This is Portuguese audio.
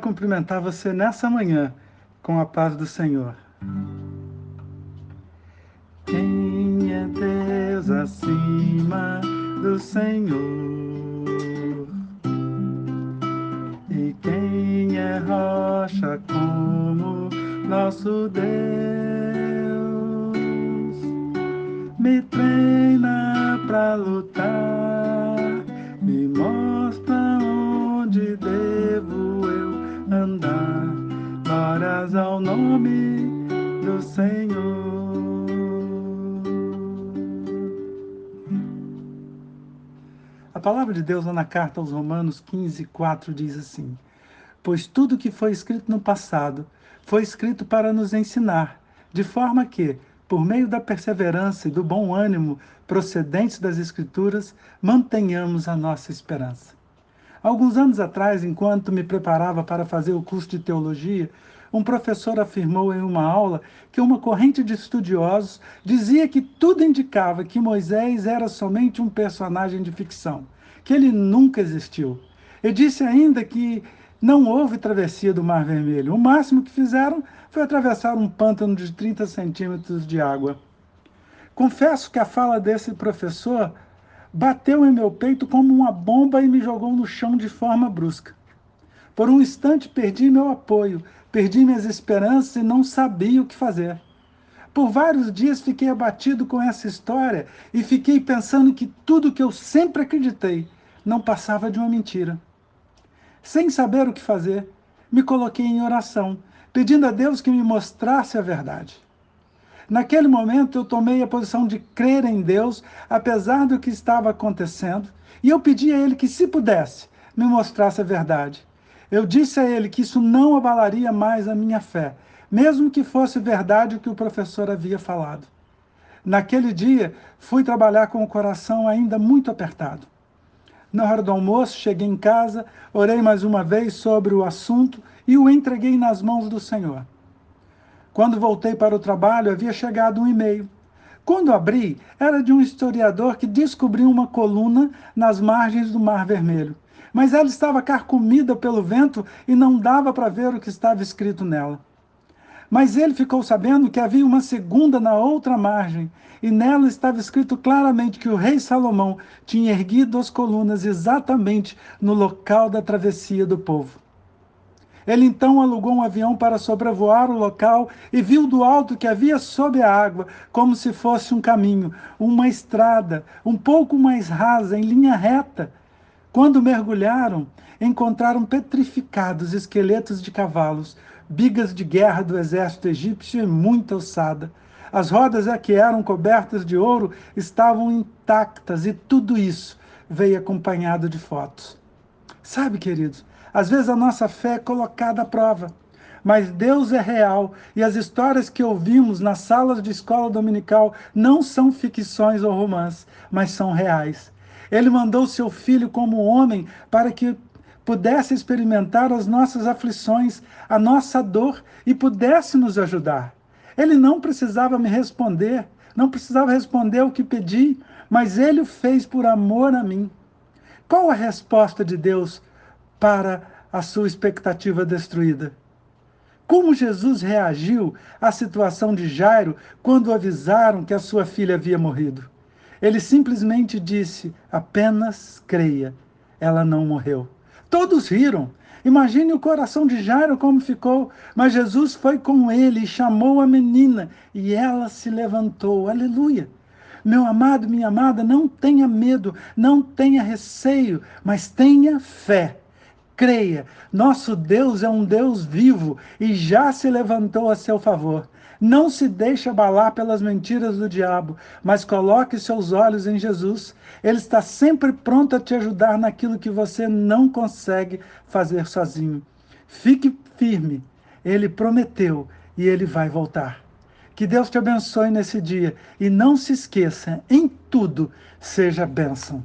cumprimentar você nessa manhã com a paz do Senhor. Quem é Deus acima do Senhor? E quem é rocha como nosso Deus? Me treina pra lutar, me mostra onde devo eu andar. Glórias ao nome do Senhor. A palavra de Deus lá na carta aos Romanos 15:4 diz assim: pois tudo que foi escrito no passado foi escrito para nos ensinar, de forma que, por meio da perseverança e do bom ânimo procedentes das Escrituras, mantenhamos a nossa esperança. Alguns anos atrás, enquanto me preparava para fazer o curso de teologia, um professor afirmou em uma aula que uma corrente de estudiosos dizia que tudo indicava que Moisés era somente um personagem de ficção, que ele nunca existiu. E disse ainda que não houve travessia do Mar Vermelho. O máximo que fizeram foi atravessar um pântano de 30 centímetros de água. Confesso que a fala desse professor bateu em meu peito como uma bomba e me jogou no chão de forma brusca. Por um instante perdi meu apoio, perdi minhas esperanças e não sabia o que fazer. Por vários dias fiquei abatido com essa história e fiquei pensando que tudo que eu sempre acreditei não passava de uma mentira. Sem saber o que fazer, me coloquei em oração, pedindo a Deus que me mostrasse a verdade. Naquele momento, eu tomei a posição de crer em Deus, apesar do que estava acontecendo, e eu pedi a Ele que, se pudesse, me mostrasse a verdade. Eu disse a Ele que isso não abalaria mais a minha fé, mesmo que fosse verdade o que o professor havia falado. Naquele dia, fui trabalhar com o coração ainda muito apertado. Na hora do almoço, cheguei em casa, orei mais uma vez sobre o assunto e o entreguei nas mãos do Senhor. Quando voltei para o trabalho, havia chegado um e-mail. Quando abri, era de um historiador que descobriu uma coluna nas margens do Mar Vermelho. Mas ela estava carcomida pelo vento e não dava para ver o que estava escrito nela. Mas ele ficou sabendo que havia uma segunda na outra margem, e nela estava escrito claramente que o rei Salomão tinha erguido as colunas exatamente no local da travessia do povo. Ele então alugou um avião para sobrevoar o local e viu do alto que havia sob a água, como se fosse um caminho, uma estrada, um pouco mais rasa, em linha reta. Quando mergulharam, encontraram petrificados esqueletos de cavalos, bigas de guerra do exército egípcio e muita ossada. As rodas, que eram cobertas de ouro, estavam intactas e tudo isso veio acompanhado de fotos. Sabe, queridos, às vezes a nossa fé é colocada à prova, mas Deus é real e as histórias que ouvimos nas salas de escola dominical não são ficções ou romances, mas são reais. Ele mandou seu Filho como homem para que pudesse experimentar as nossas aflições, a nossa dor e pudesse nos ajudar. Ele não precisava me responder, não precisava responder o que pedi, mas ele o fez por amor a mim. Qual a resposta de Deus para a sua expectativa destruída? Como Jesus reagiu à situação de Jairo quando avisaram que a sua filha havia morrido? Ele simplesmente disse: apenas creia, ela não morreu. Todos riram. Imagine o coração de Jairo como ficou, mas Jesus foi com ele e chamou a menina, e ela se levantou. Aleluia! Meu amado, minha amada, não tenha medo, não tenha receio, mas tenha fé. Creia, nosso Deus é um Deus vivo e já se levantou a seu favor. Não se deixe abalar pelas mentiras do diabo, mas coloque seus olhos em Jesus. Ele está sempre pronto a te ajudar naquilo que você não consegue fazer sozinho. Fique firme, ele prometeu e ele vai voltar. Que Deus te abençoe nesse dia e não se esqueça, em tudo seja bênção.